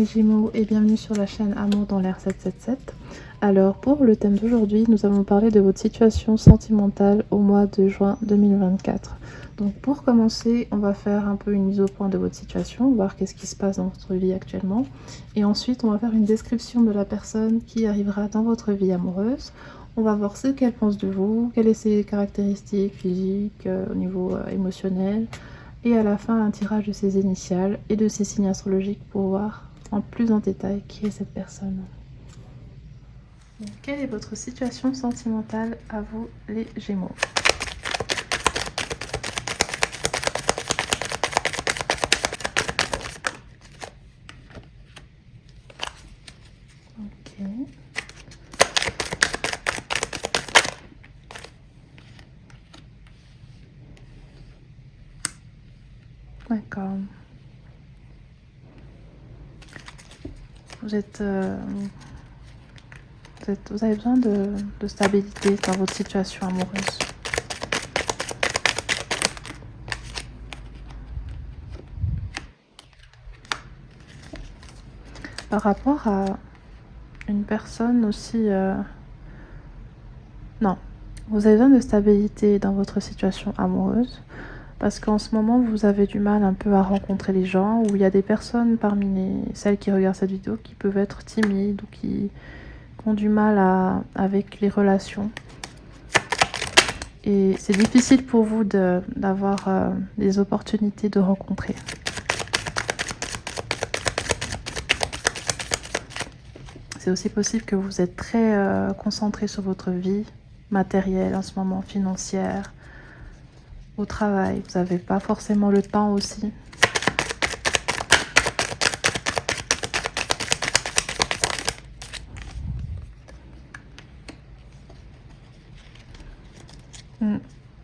mes Gémeaux et bienvenue sur la chaîne Amour dans l'air 777. Alors pour le thème d'aujourd'hui, nous allons parler de votre situation sentimentale au mois de juin 2024. Donc pour commencer, on va faire un peu une mise au point de votre situation, voir qu'est-ce qui se passe dans votre vie actuellement. Et ensuite, on va faire une description de la personne qui arrivera dans votre vie amoureuse. On va voir ce qu'elle pense de vous, quelles sont ses caractéristiques physiques, au niveau émotionnel. Et à la fin, un tirage de ses initiales et de ses signes astrologiques pour voir en plus en détail qui est cette personne. Donc, quelle est votre situation sentimentale à vous, les Gémeaux? Ok. D'accord. Vous avez besoin de stabilité dans votre situation amoureuse. Par rapport à une personne aussi... Non, vous avez besoin de stabilité dans votre situation amoureuse. Parce qu'en ce moment, vous avez du mal un peu à rencontrer les gens, où il y a des personnes parmi celles qui regardent cette vidéo qui peuvent être timides ou qui ont du mal avec les relations. Et c'est difficile pour vous d'avoir des opportunités de rencontrer. C'est aussi possible que vous êtes très concentré sur votre vie matérielle en ce moment, financière, au travail. Vous n'avez pas forcément le temps aussi.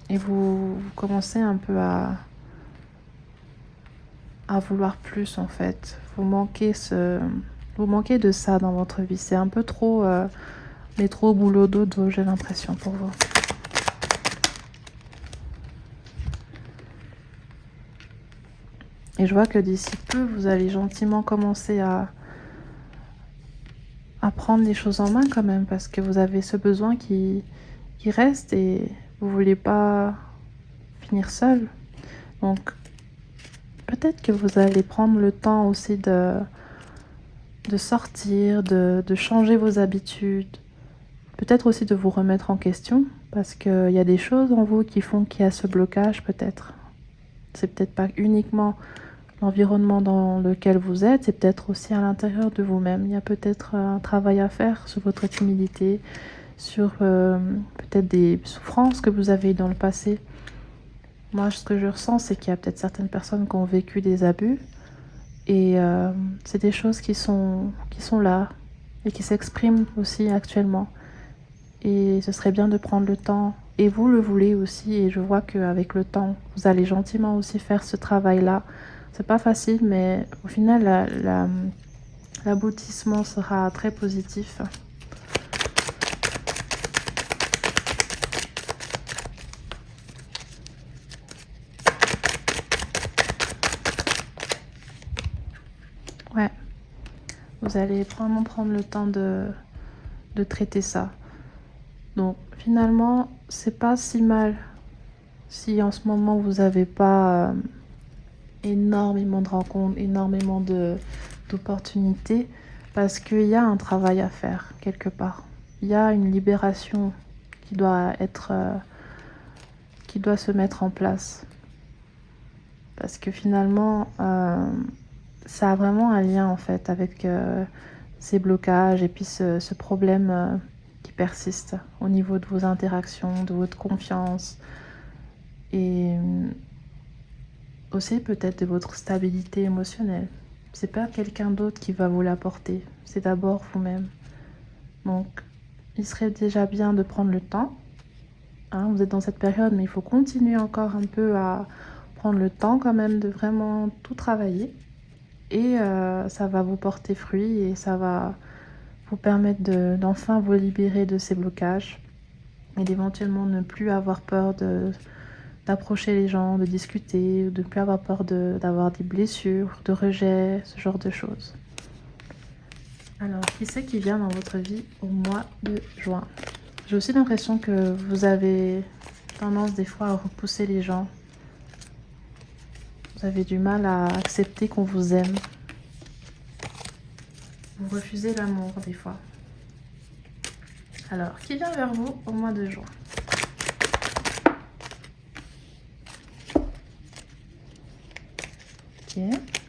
Et vous commencez un peu à vouloir plus en fait. Vous manquez de ça dans votre vie. C'est un peu trop métro, boulot, dodo, j'ai l'impression pour vous. Et je vois que d'ici peu, vous allez gentiment commencer à prendre les choses en main quand même, parce que vous avez ce besoin qui reste et vous voulez pas finir seul. Donc, peut-être que vous allez prendre le temps aussi de sortir, de changer vos habitudes. Peut-être aussi de vous remettre en question, parce qu'il y a des choses en vous qui font qu'il y a ce blocage peut-être. C'est peut-être pas uniquement l'environnement dans lequel vous êtes, c'est peut-être aussi à l'intérieur de vous-même. Il y a peut-être un travail à faire sur votre timidité, sur peut-être des souffrances que vous avez dans le passé. Moi, ce que je ressens, c'est qu'il y a peut-être certaines personnes qui ont vécu des abus. Et c'est des choses qui sont là et qui s'expriment aussi actuellement. Et ce serait bien de prendre le temps. Et vous le voulez aussi. Et je vois qu'avec le temps, vous allez gentiment aussi faire ce travail-là. C'est pas facile, mais au final, l'aboutissement sera très positif. Ouais. Vous allez vraiment prendre le temps de traiter ça. Donc finalement, c'est pas si mal si en ce moment vous n'avez pas énormément de rencontres, énormément d'opportunités, parce qu'il y a un travail à faire quelque part. Il y a une libération qui doit se mettre en place. Parce que finalement, ça a vraiment un lien en fait avec ces blocages et puis ce problème qui persiste au niveau de vos interactions, de votre confiance et aussi peut-être de votre stabilité émotionnelle. C'est pas quelqu'un d'autre qui va vous l'apporter, c'est d'abord vous-même. Donc il serait déjà bien de prendre le temps. Vous êtes dans cette période, mais il faut continuer encore un peu à prendre le temps quand même de vraiment tout travailler. Et ça va vous porter fruit et ça va vous permettre d'enfin vous libérer de ces blocages et d'éventuellement ne plus avoir peur d'approcher les gens, de discuter, de ne plus avoir peur d'avoir des blessures, de rejet, ce genre de choses. Alors, qui c'est qui vient dans votre vie au mois de juin? J'ai aussi l'impression que vous avez tendance des fois à repousser les gens. Vous avez du mal à accepter qu'on vous aime. Vous refusez l'amour des fois. Alors, qui vient vers vous au mois de juin? Ok,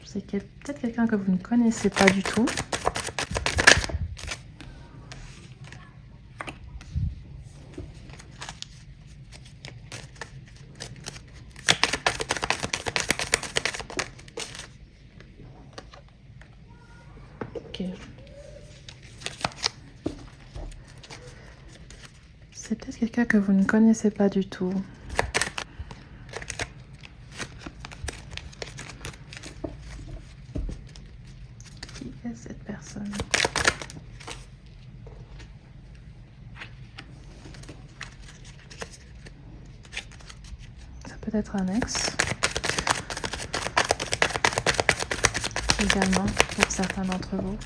c'est peut-être quelqu'un que vous ne connaissez pas du tout. Ok. C'est peut-être quelqu'un que vous ne connaissez pas du tout. Qui est cette personne? Ça peut être un ex. Également pour certains d'entre vous.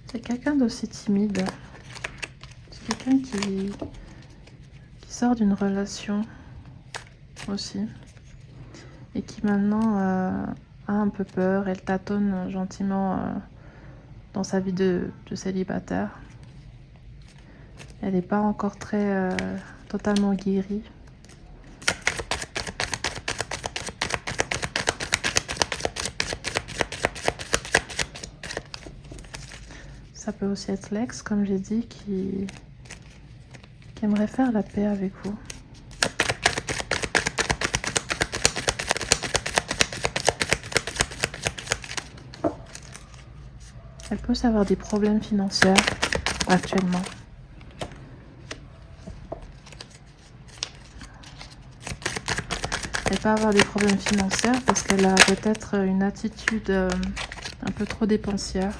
C'est quelqu'un d'aussi timide. C'est quelqu'un qui sort d'une relation aussi et qui maintenant a un peu peur. Elle tâtonne gentiment dans sa vie de célibataire. Elle n'est pas encore très totalement guérie. Ça peut aussi être l'ex, comme j'ai dit, qui aimerait faire la paix avec vous. Elle peut aussi avoir des problèmes financiers actuellement. Elle peut avoir des problèmes financiers parce qu'elle a peut-être une attitude un peu trop dépensière.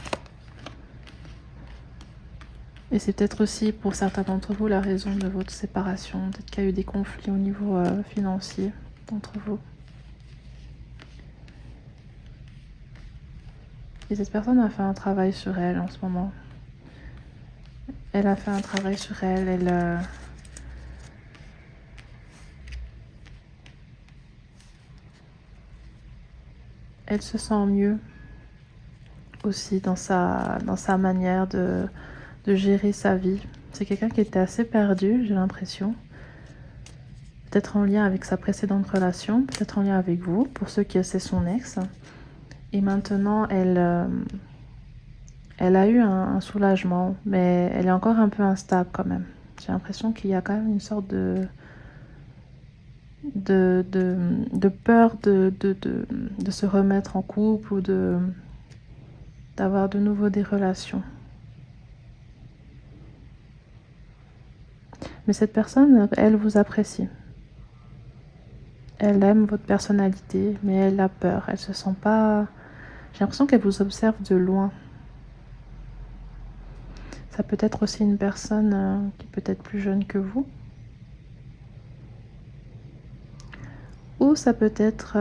Et c'est peut-être aussi pour certains d'entre vous la raison de votre séparation. Peut-être qu'il y a eu des conflits au niveau financier entre vous. Et cette personne a fait un travail sur elle en ce moment. Elle a fait un travail sur elle. Elle se sent mieux aussi dans sa manière de gérer sa vie. C'est quelqu'un qui était assez perdu, j'ai l'impression. Peut-être en lien avec sa précédente relation, peut-être en lien avec vous, pour ceux qui c'est son ex. Et maintenant, elle a eu un soulagement, mais elle est encore un peu instable quand même. J'ai l'impression qu'il y a quand même une sorte de peur de se remettre en couple ou d'avoir de nouveau des relations. Mais cette personne, elle vous apprécie. Elle aime votre personnalité, mais elle a peur. Elle se sent pas... J'ai l'impression qu'elle vous observe de loin. Ça peut être aussi une personne qui peut être plus jeune que vous. Ou ça peut être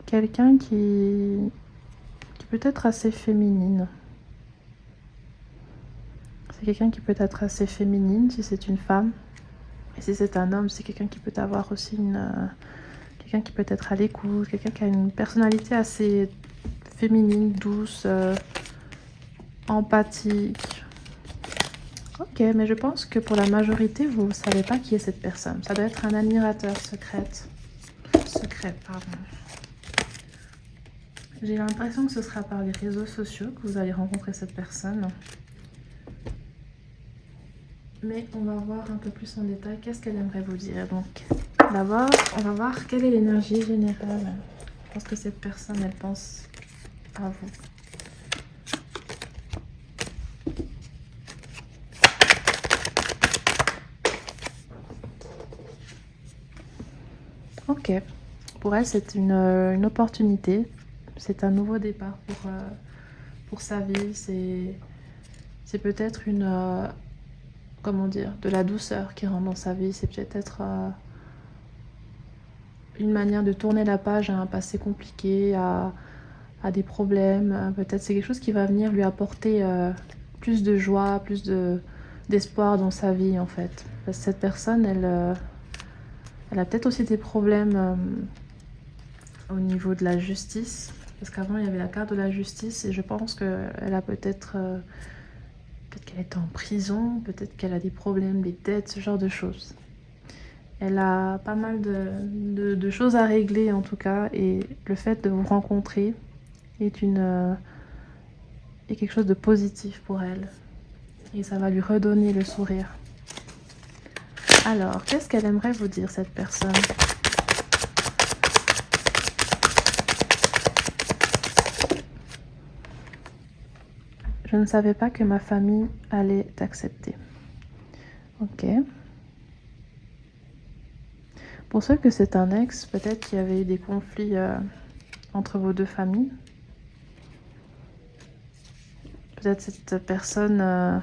quelqu'un qui peut être assez féminine. C'est quelqu'un qui peut être assez féminine si c'est une femme. Et si c'est un homme, c'est quelqu'un qui peut avoir aussi quelqu'un qui peut être à l'écoute, quelqu'un qui a une personnalité assez féminine, douce, empathique. Ok, mais je pense que pour la majorité, vous ne savez pas qui est cette personne. Ça doit être un admirateur secret, pardon. J'ai l'impression que ce sera par les réseaux sociaux que vous allez rencontrer cette personne. Mais on va voir un peu plus en détail qu'est-ce qu'elle aimerait vous dire. Donc, d'abord, on va voir quelle est l'énergie générale. Je pense que cette personne, elle pense à vous. Ok. Pour elle, c'est une opportunité. C'est un nouveau départ pour sa vie. C'est peut-être une... comment dire, de la douceur qui rentre dans sa vie. C'est peut-être une manière de tourner la page à un passé compliqué, à des problèmes. Peut-être c'est quelque chose qui va venir lui apporter plus de joie, plus d'espoir dans sa vie en fait. Parce que cette personne, elle a peut-être aussi des problèmes au niveau de la justice. Parce qu'avant, il y avait la carte de la justice et je pense qu'elle a peut-être... peut-être qu'elle est en prison, peut-être qu'elle a des problèmes, des dettes, ce genre de choses. Elle a pas mal de choses à régler en tout cas, et le fait de vous rencontrer est quelque chose de positif pour elle. Et ça va lui redonner le sourire. Alors, qu'est-ce qu'elle aimerait vous dire, cette personne? Je ne savais pas que ma famille allait t'accepter. Ok. Pour ceux que c'est un ex, peut-être qu'il y avait eu des conflits entre vos deux familles. Peut-être cette personne,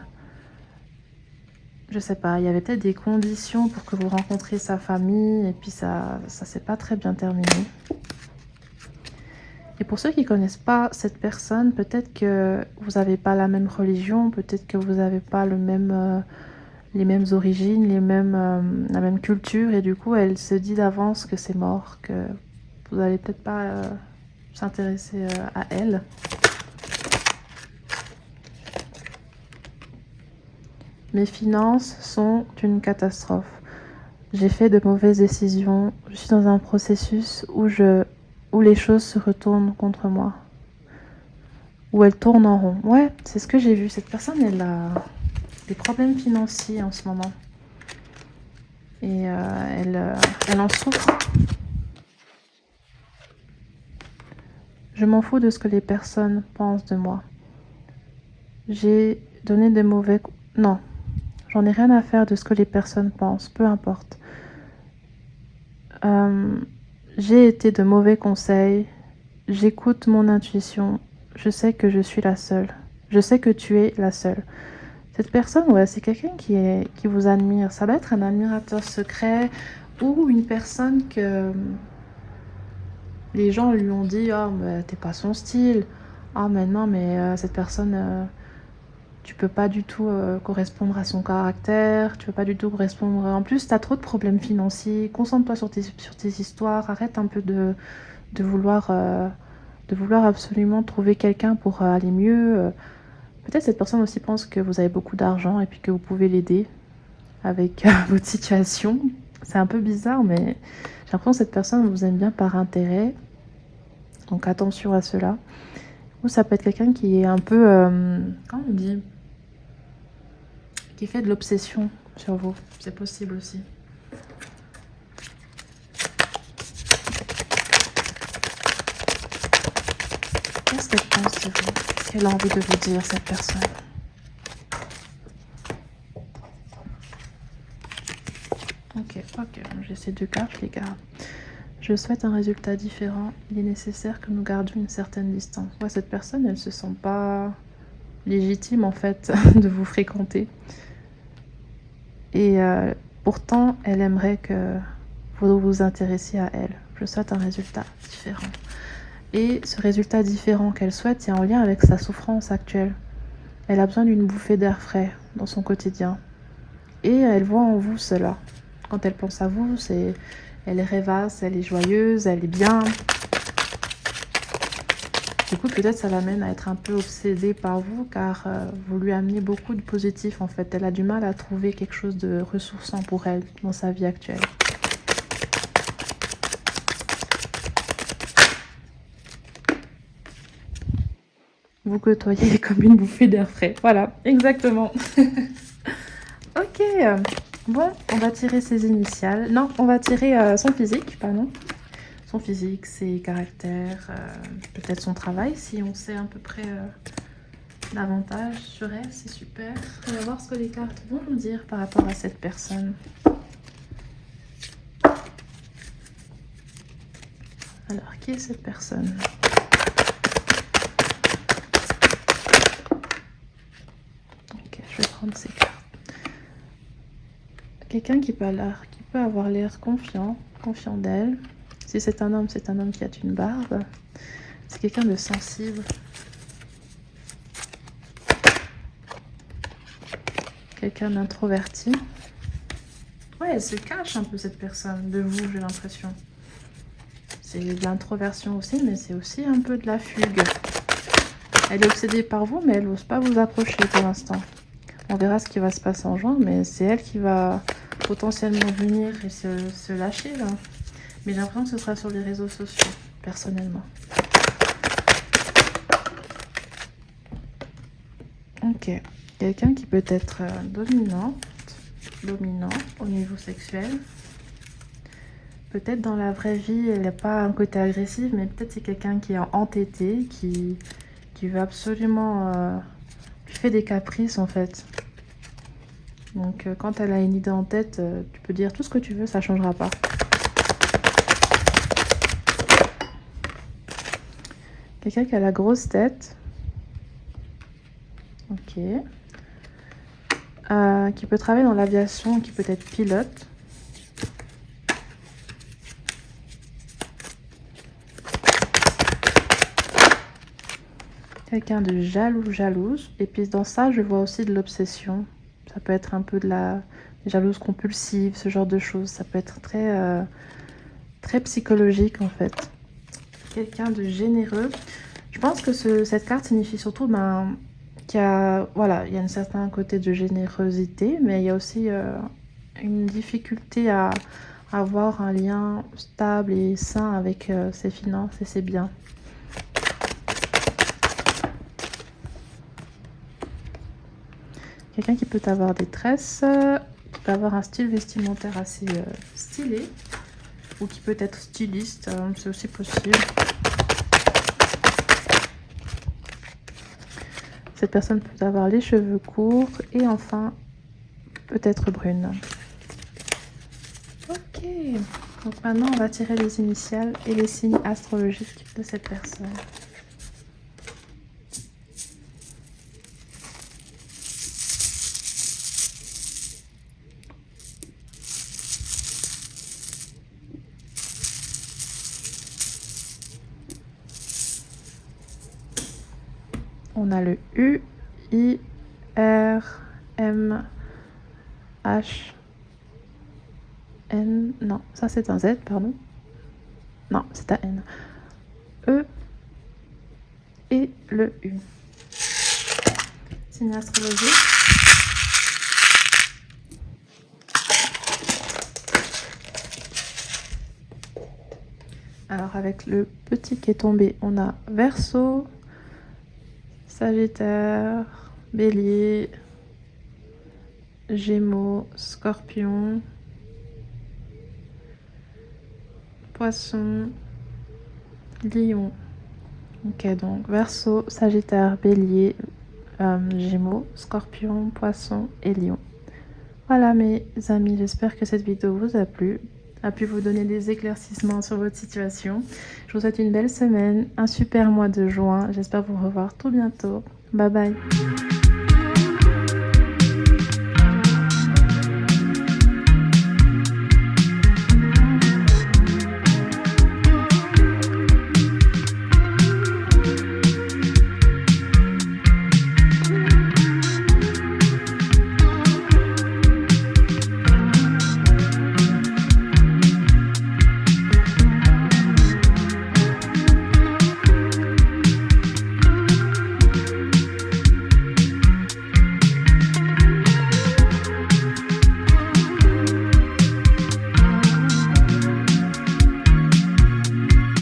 je sais pas, il y avait peut-être des conditions pour que vous rencontriez sa famille et puis ça s'est pas très bien terminé. Et pour ceux qui connaissent pas cette personne, peut-être que vous n'avez pas la même religion, peut-être que vous n'avez pas les mêmes origines, la même culture, et du coup elle se dit d'avance que c'est mort, que vous n'allez peut-être pas s'intéresser à elle. Mes finances sont une catastrophe. J'ai fait de mauvaises décisions. Je suis dans un processus où les choses se retournent contre moi. Où elles tournent en rond. Ouais, c'est ce que j'ai vu. Cette personne, elle a des problèmes financiers en ce moment. Et elle en souffre. Je m'en fous de ce que les personnes pensent de moi. J'ai donné de mauvais... Non. J'en ai rien à faire de ce que les personnes pensent, peu importe. J'ai été de mauvais conseils, j'écoute mon intuition, je sais que je suis la seule. Je sais que tu es la seule. Cette personne, ouais, c'est quelqu'un qui vous admire. Ça doit être un admirateur secret ou une personne que les gens lui ont dit « Oh, mais t'es pas son style. Ah, mais non, mais cette personne... tu peux pas du tout correspondre à son caractère, tu peux pas du tout correspondre... En plus, tu as trop de problèmes financiers, concentre-toi sur tes histoires, arrête un peu de vouloir absolument trouver quelqu'un pour aller mieux. Peut-être cette personne aussi pense que vous avez beaucoup d'argent et puis que vous pouvez l'aider avec votre situation. C'est un peu bizarre, mais j'ai l'impression que cette personne vous aime bien par intérêt. Donc attention à cela. Ou ça peut être quelqu'un qui est un peu... comment on dit ? Qui fait de l'obsession sur vous. C'est possible aussi. Qu'est-ce qu'elle pense de vous? Qu'est-ce qu'elle a envie de vous dire, cette personne? Ok. J'ai ces deux cartes, les gars. Je souhaite un résultat différent. Il est nécessaire que nous gardions une certaine distance. Ouais, cette personne, elle se sent pas légitime, en fait, de vous fréquenter. Et pourtant, elle aimerait que vous vous intéressiez à elle. Je souhaite un résultat différent. Et ce résultat différent qu'elle souhaite est en lien avec sa souffrance actuelle. Elle a besoin d'une bouffée d'air frais dans son quotidien. Et elle voit en vous cela. Quand elle pense à vous, elle est rêvasse, elle est joyeuse, elle est bien. Du coup, peut-être ça l'amène à être un peu obsédée par vous, car vous lui amenez beaucoup de positif en fait. Elle a du mal à trouver quelque chose de ressourçant pour elle dans sa vie actuelle. Vous côtoyez comme une bouffée d'air frais. Voilà, exactement. Ok, bon, on va tirer ses initiales. Non, on va tirer son physique, pardon. Son physique, ses caractères, peut-être son travail, si on sait à peu près davantage sur elle, c'est super. On va voir ce que les cartes vont nous dire par rapport à cette personne. Alors, qui est cette personne ? prendre ces cartes. Quelqu'un qui peut avoir l'air confiant d'elle. Si c'est un homme qui a une barbe. C'est quelqu'un de sensible. Quelqu'un d'introverti. Ouais, elle se cache un peu cette personne de vous, j'ai l'impression. C'est de l'introversion aussi, mais c'est aussi un peu de la fugue. Elle est obsédée par vous, mais elle n'ose pas vous approcher pour l'instant. On verra ce qui va se passer en juin, mais c'est elle qui va potentiellement venir et se lâcher là. Mais j'ai l'impression que ce sera sur les réseaux sociaux, personnellement. Ok. Quelqu'un qui peut être dominant au niveau sexuel. Peut-être dans la vraie vie, elle n'a pas un côté agressif, mais peut-être c'est quelqu'un qui est entêté, qui veut absolument... qui fait des caprices en fait. Donc quand elle a une idée en tête, tu peux dire tout ce que tu veux, ça ne changera pas. Quelqu'un qui a la grosse tête. Ok. Qui peut travailler dans l'aviation, qui peut être pilote. Quelqu'un de jalouse. Et puis dans ça, je vois aussi de l'obsession. Ça peut être un peu de la jalouse compulsive, ce genre de choses. Ça peut être très, très psychologique en fait. Quelqu'un de généreux. Je pense que cette carte signifie surtout qu'il y a, voilà, il y a un certain côté de générosité, mais il y a aussi une difficulté à avoir un lien stable et sain avec ses finances et ses biens. Quelqu'un qui peut avoir des tresses, qui peut avoir un style vestimentaire assez stylé, ou qui peut être styliste, c'est aussi possible. Cette personne peut avoir les cheveux courts et enfin peut-être brune. Ok, donc maintenant on va tirer les initiales et les signes astrologiques de cette personne. On a le U, I, R, M, H, N. Non, ça c'est un Z, pardon. Non, c'est un N. E et le U. Signe astrologique. Alors avec le petit qui est tombé, on a Verseau, Sagittaire, Bélier, Gémeaux, Scorpion, Poisson, Lion. Ok, donc Verseau, Sagittaire, Bélier, Gémeaux, Scorpion, Poisson et Lion. Voilà mes amis, j'espère que cette vidéo vous a plu, a pu vous donner des éclaircissements sur votre situation. Je vous souhaite une belle semaine, un super mois de juin. J'espère vous revoir tout bientôt. Bye bye.